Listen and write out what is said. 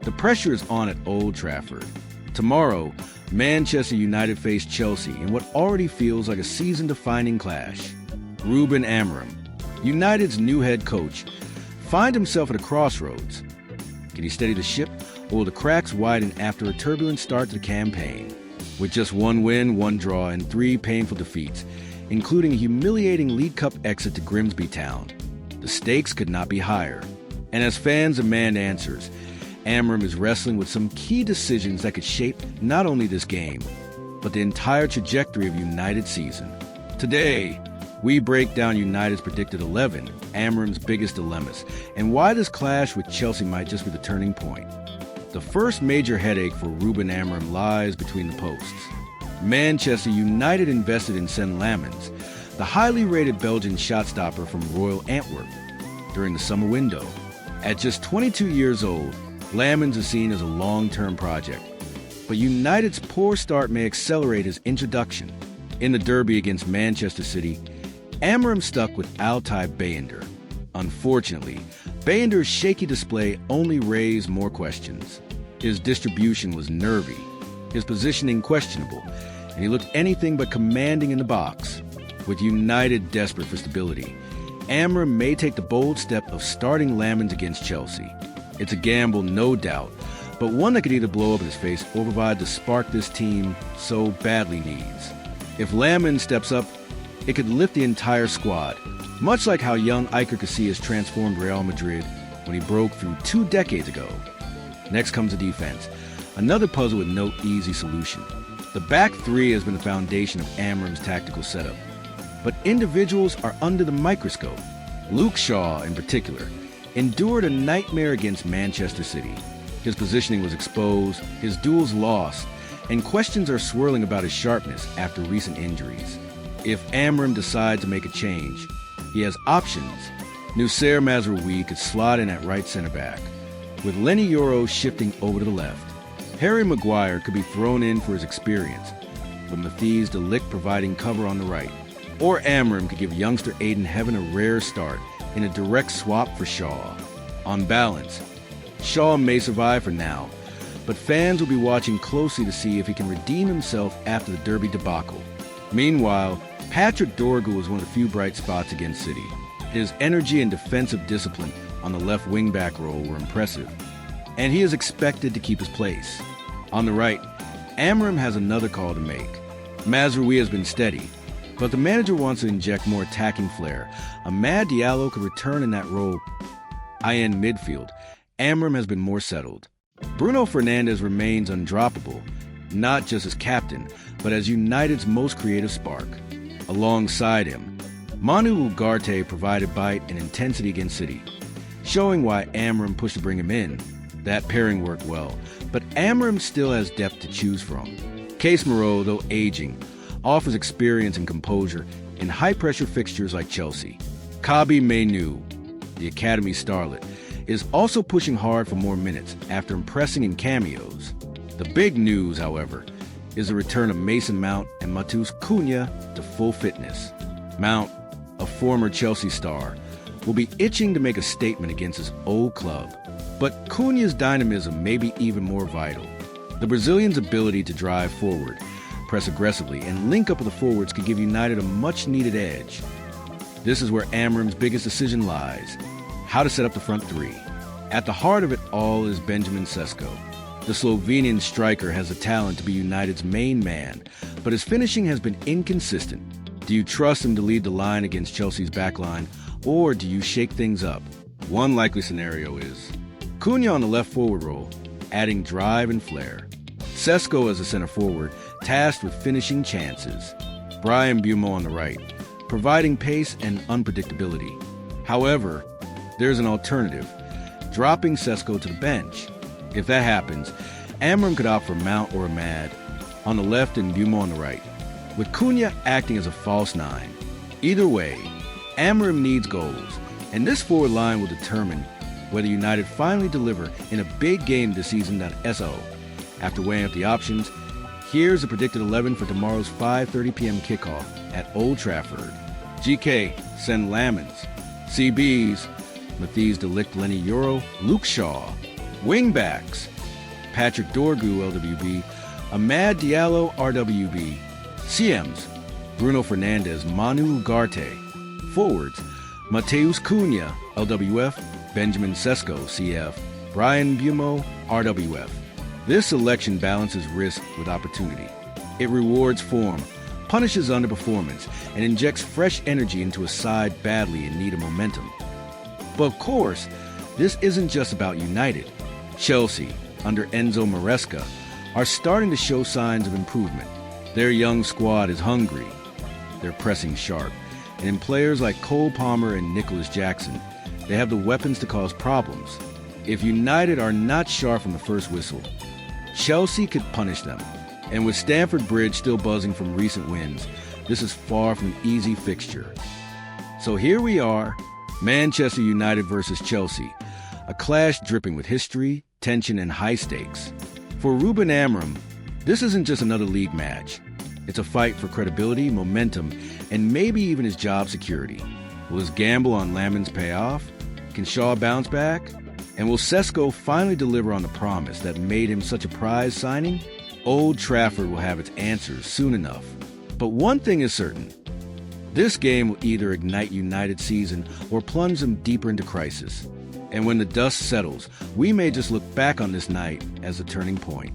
The pressure is on at Old Trafford. Tomorrow, Manchester United face Chelsea in what already feels like a season-defining clash. Ruben Amorim, United's new head coach, finds himself at a crossroads. Can he steady the ship, or will the cracks widen after a turbulent start to the campaign? With just one win, one draw, and 3 painful defeats, including a humiliating League Cup exit to Grimsby Town, the stakes could not be higher. And as fans demand answers, Amorim is wrestling with some key decisions that could shape not only this game, but the entire trajectory of United's season. Today, we break down United's predicted 11, Amorim's biggest dilemmas, and why this clash with Chelsea might just be the turning point. The first major headache for Ruben Amorim lies between the posts. Manchester United invested in Sen Lammens, the highly rated Belgian shot stopper from Royal Antwerp, during the summer window. At just 22 years old, Lammens is seen as a long-term project, but United's poor start may accelerate his introduction. In the derby against Manchester City, Amorim stuck with Altay Bayındır. Unfortunately, Bayındır's shaky display only raised more questions. His distribution was nervy, his positioning questionable, and he looked anything but commanding in the box. With United desperate for stability, Amorim may take the bold step of starting Lammens against Chelsea. It's a gamble, no doubt, but one that could either blow up in his face or provide the spark this team so badly needs. If Lammens steps up, it could lift the entire squad, much like how young Iker Casillas transformed Real Madrid when he broke through 2 decades ago. Next comes the defense, another puzzle with no easy solution. The back 3 has been the foundation of Amorim's tactical setup, but individuals are under the microscope. Luke Shaw, in particular, endured a nightmare against Manchester City. His positioning was exposed, his duels lost, and questions are swirling about his sharpness after recent injuries. If Amorim decides to make a change, he has options. Noussair Mazraoui could slot in at right center-back, with Leny Yoro shifting over to the left. Harry Maguire could be thrown in for his experience, with Matheus de Ligt providing cover on the right. Or Amorim could give youngster Aiden Heaven a rare start in a direct swap for Shaw. On balance, Shaw may survive for now, but fans will be watching closely to see if he can redeem himself after the derby debacle. Meanwhile, Patrick Dorgu was one of the few bright spots against City. His energy and defensive discipline on the left wing-back role were impressive, and he is expected to keep his place. On the right, Amorim has another call to make. Mazraoui has been steady, but the manager wants to inject more attacking flair. Amad Diallo could return in that role. In midfield, Amorim has been more settled. Bruno Fernandes remains undroppable, not just as captain, but as United's most creative spark. Alongside him, Manu Ugarte provided bite and intensity against City, showing why Amorim pushed to bring him in. That pairing worked well, but Amorim still has depth to choose from. Case Moreau, though aging, offers experience and composure in high-pressure fixtures like Chelsea. Kabi Mainoo, the Academy starlet, is also pushing hard for more minutes after impressing in cameos. The big news, however, is the return of Mason Mount and Matheus Cunha to full fitness. Mount, a former Chelsea star, will be itching to make a statement against his old club. But Cunha's dynamism may be even more vital. The Brazilian's ability to drive forward, press aggressively, and link up with the forwards could give United a much-needed edge. This is where Amorim's biggest decision lies: how to set up the front 3. At the heart of it all is Benjamin Šeško. The Slovenian striker has the talent to be United's main man, but his finishing has been inconsistent. Do you trust him to lead the line against Chelsea's backline, or do you shake things up? One likely scenario is Cunha on the left forward role, adding drive and flair. Šeško as a center forward, tasked with finishing chances. Bryan Mbeumo on the right, providing pace and unpredictability. However, there's an alternative, dropping Šeško to the bench. If that happens, Amorim could opt for Mount or Amad on the left and Mbeumo on the right, with Cunha acting as a false 9. Either way, Amorim needs goals, and this forward line will determine whether United finally deliver in a big game this season. So, after weighing up the options, here's the predicted 11 for tomorrow's 5:30 p.m. kickoff at Old Trafford. GK, Sen Lammens. CBs, Matheus de Ligt, Leny Yoro, Luke Shaw. Wingbacks, Patrick Dorgu, LWB, Amad Diallo, RWB. CMs, Bruno Fernandes, Manu Ugarte. Forwards, Matheus Cunha, LWF, Benjamin Šeško, CF, Brian Bumo, RWF. This selection balances risk with opportunity. It rewards form, punishes underperformance, and injects fresh energy into a side badly in need of momentum. But of course, this isn't just about United. Chelsea, under Enzo Maresca, are starting to show signs of improvement. Their young squad is hungry. They're pressing sharp. And in players like Cole Palmer and Nicholas Jackson, they have the weapons to cause problems. If United are not sharp from the first whistle, Chelsea could punish them. And with Stamford Bridge still buzzing from recent wins, this is far from an easy fixture. So here we are, Manchester United versus Chelsea, a clash dripping with history, tension, and high stakes. For Ruben Amorim, this isn't just another league match. It's a fight for credibility, momentum, and maybe even his job security. Will his gamble on Lamens pay off? Can Shaw bounce back? And will Šeško finally deliver on the promise that made him such a prize signing? Old Trafford will have its answers soon enough. But one thing is certain. This game will either ignite United's season or plunge them deeper into crisis. And when the dust settles, we may just look back on this night as a turning point.